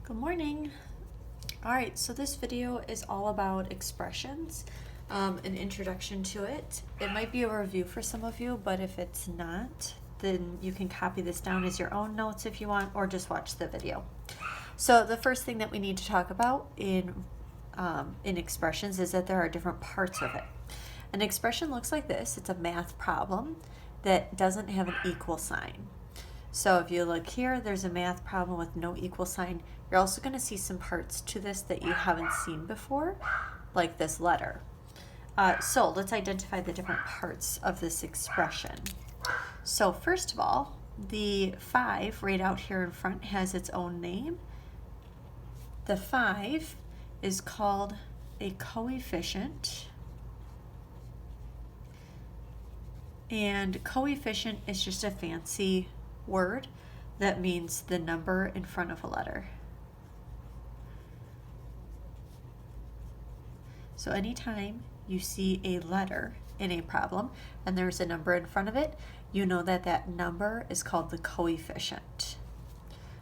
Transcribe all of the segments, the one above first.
Good morning. All right, so this video is all about expressions, an introduction to it. It might be a review for some of you, but if it's not, then you can copy this down as your own notes if you want, or just watch the video. So the first thing that we need to talk about in expressions is that there are different parts of it. An expression looks like this. It's a math problem that doesn't have an equal sign. So if you look here, there's a math problem with no equal sign. You're also going to see some parts to this that you haven't seen before, like this letter. So let's identify the different parts of this expression. So first of all, the 5 right out here in front has its own name. The 5 is called a coefficient. And coefficient is just a fancy word that means the number in front of a letter. So anytime you see a letter in a problem and there's a number in front of it, you know that that number is called the coefficient.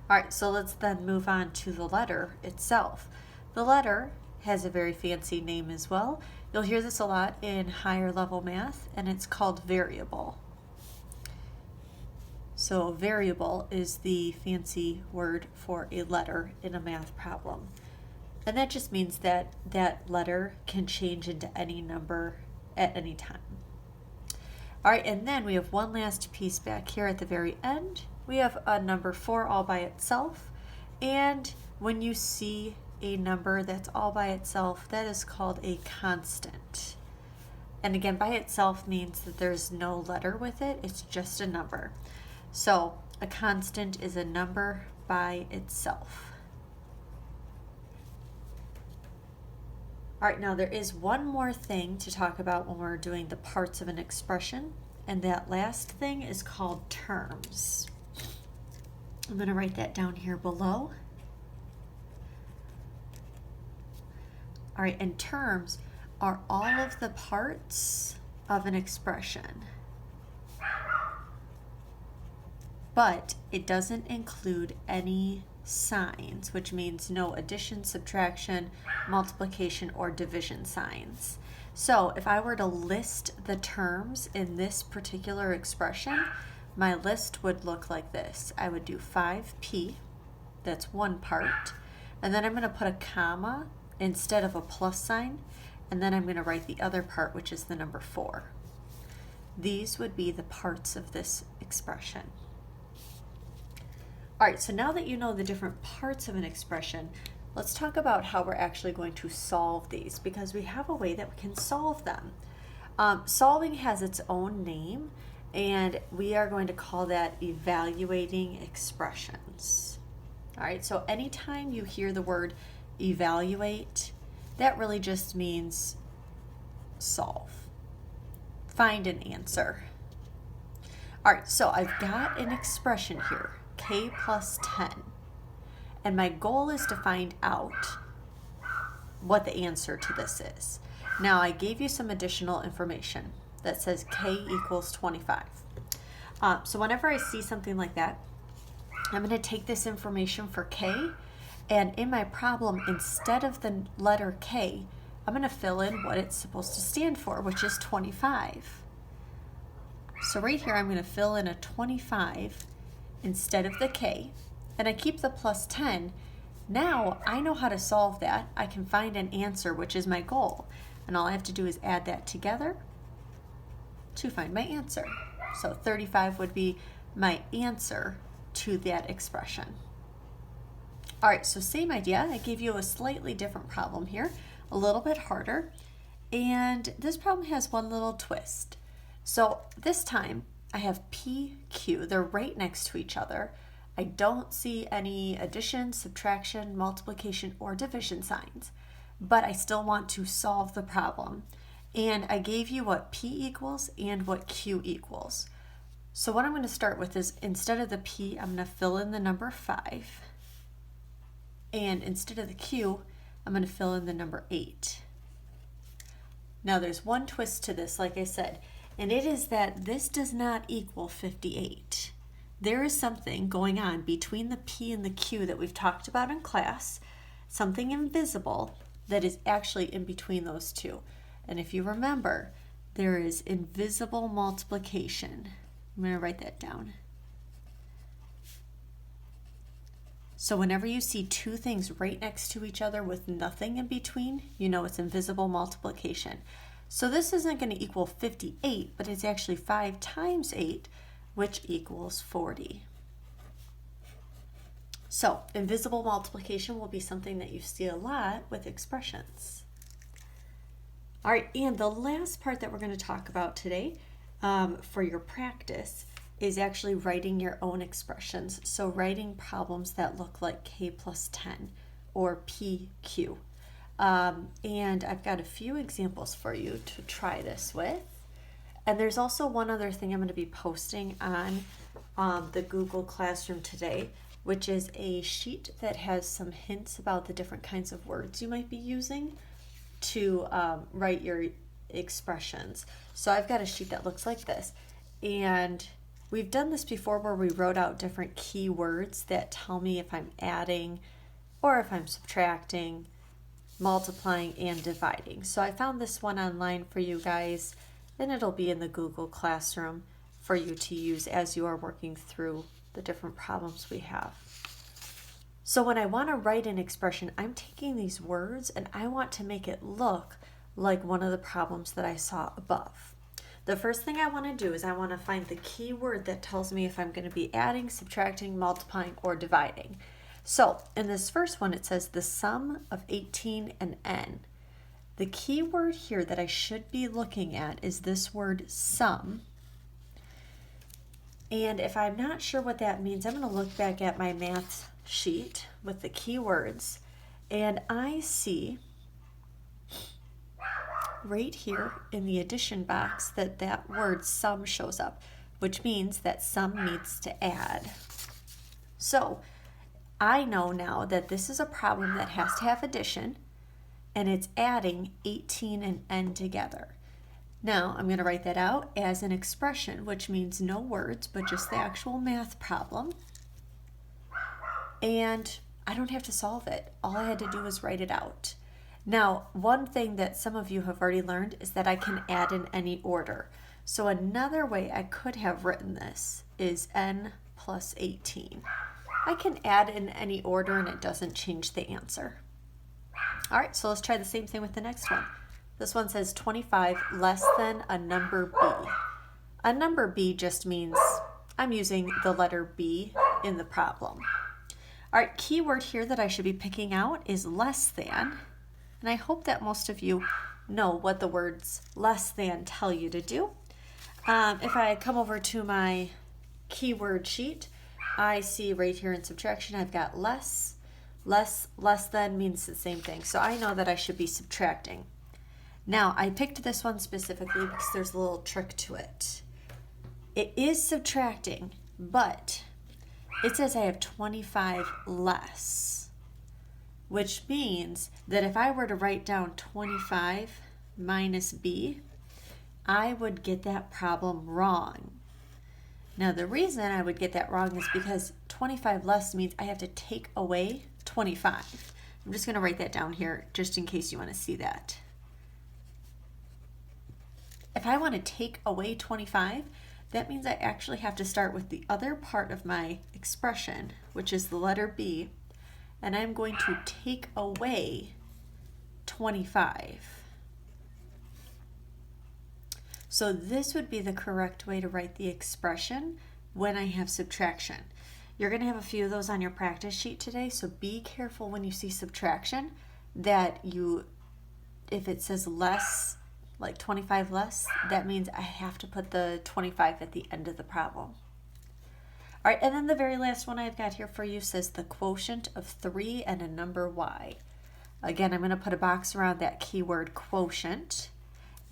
All right, so let's then move on to the letter itself. The letter has a very fancy name as well. You'll hear this a lot in higher level math, and it's called variable. So variable is the fancy word for a letter in a math problem. And that just means that that letter can change into any number at any time. All right, and then we have one last piece back here at the very end. We have a number 4 all by itself. And when you see a number that's all by itself, that is called a constant. And again, by itself means that there's no letter with it, it's just a number. So a constant is a number by itself. All right, now there is one more thing to talk about when we're doing the parts of an expression, and that last thing is called terms. I'm going to write that down here below. All right, and terms are all of the parts of an expression, but it doesn't include any signs, which means no addition, subtraction, multiplication, or division signs. So if I were to list the terms in this particular expression, my list would look like this. I would do 5p, that's one part, and then I'm going to put a comma instead of a plus sign, and then I'm going to write the other part, which is the number 4. These would be the parts of this expression. All right, so now that you know the different parts of an expression, let's talk about how we're actually going to solve these, because we have a way that we can solve them. Solving has its own name, and we are going to call that evaluating expressions. All right, so anytime you hear the word evaluate, that really just means solve, find an answer. All right, so I've got an expression here, k plus 10, and my goal is to find out what the answer to this is. Now I gave you some additional information that says k equals 25. So whenever I see something like that, I'm going to take this information for k, and in my problem, instead of the letter k, I'm going to fill in what it's supposed to stand for, which is 25. So right here, I'm going to fill in a 25 instead of the k, and I keep the plus 10. Now I know how to solve that. I can find an answer, which is my goal, and all I have to do is add that together to find my answer. So 35 would be my answer to that expression. All right, so same idea. I gave you a slightly different problem here, a little bit harder, and this problem has one little twist. So this time I have P, Q, they're right next to each other. I don't see any addition, subtraction, multiplication, or division signs, but I still want to solve the problem. And I gave you what P equals and what Q equals. So what I'm going to start with is, instead of the P, I'm going to fill in the number 5. And instead of the Q, I'm going to fill in the number 8. Now there's one twist to this, like I said, and it is that this does not equal 58. there is something going on between the P and the Q that we've talked about in class, something invisible that is actually in between those two. And if you remember, there is invisible multiplication. I'm going to write that down. So whenever you see two things right next to each other with nothing in between, you know it's invisible multiplication. So this isn't going to equal 58, but it's actually 5 times 8, which equals 40. So invisible multiplication will be something that you see a lot with expressions. All right, and the last part that we're going to talk about today for your practice is actually writing your own expressions. So writing problems that look like k plus 10 or PQ. And I've got a few examples for you to try this with. And there's also one other thing I'm going to be posting on the Google Classroom today, which is a sheet that has some hints about the different kinds of words you might be using to write your expressions. So I've got a sheet that looks like this, and we've done this before where we wrote out different keywords that tell me if I'm adding or if I'm subtracting, multiplying, and dividing. So I found this one online for you guys, and it'll be in the Google Classroom for you to use as you are working through the different problems we have. So when I want to write an expression, I'm taking these words and I want to make it look like one of the problems that I saw above. The first thing I want to do is I want to find the key word that tells me if I'm going to be adding, subtracting, multiplying, or dividing. So in this first one, it says the sum of 18 and n. The key word here that I should be looking at is this word sum. And if I'm not sure what that means, I'm going to look back at my math sheet with the keywords, and I see right here in the addition box that word sum shows up, which means that sum needs to add. So I know now that this is a problem that has to have addition, and it's adding 18 and n together. Now I'm going to write that out as an expression, which means no words, but just the actual math problem. And I don't have to solve it. All I had to do was write it out. Now, one thing that some of you have already learned is that I can add in any order. So another way I could have written this is n plus 18. I can add in any order and it doesn't change the answer. All right, so let's try the same thing with the next one. This one says 25 less than a number b. A number b just means I'm using the letter b in the problem. All right, key word here that I should be picking out is less than. And I hope that most of you know what the words less than tell you to do. If I come over to my keyword sheet, I see right here in subtraction, I've got less. Less than means the same thing. So I know that I should be subtracting. Now, I picked this one specifically because there's a little trick to it. It is subtracting, but it says I have 25 less, which means that if I were to write down 25 minus b, I would get that problem wrong. Now, the reason I would get that wrong is because 25 less means I have to take away 25. I'm just going to write that down here just in case you want to see that. If I want to take away 25, that means I actually have to start with the other part of my expression, which is the letter b, and I'm going to take away 25. So this would be the correct way to write the expression when I have subtraction. You're going to have a few of those on your practice sheet today, so be careful when you see subtraction that if it says less, like 25 less, that means I have to put the 25 at the end of the problem. All right, and then the very last one I've got here for you says the quotient of 3 and a number y. Again, I'm going to put a box around that keyword quotient.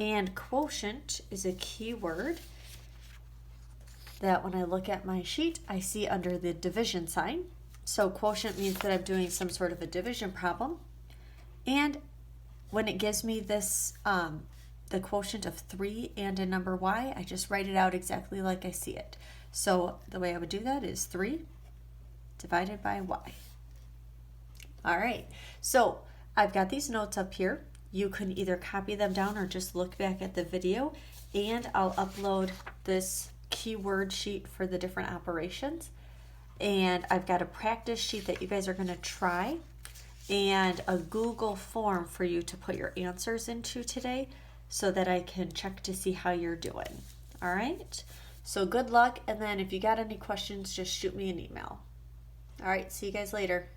And quotient is a keyword that when I look at my sheet, I see under the division sign. So quotient means that I'm doing some sort of a division problem. And when it gives me this, the quotient of 3 and a number y, I just write it out exactly like I see it. So the way I would do that is 3 divided by y. All right, so I've got these notes up here. You can either copy them down or just look back at the video, and I'll upload this keyword sheet for the different operations. And I've got a practice sheet that you guys are going to try, and a Google form for you to put your answers into today so that I can check to see how you're doing. All right, so good luck, and then if you got any questions, just shoot me an email. All right, see you guys later.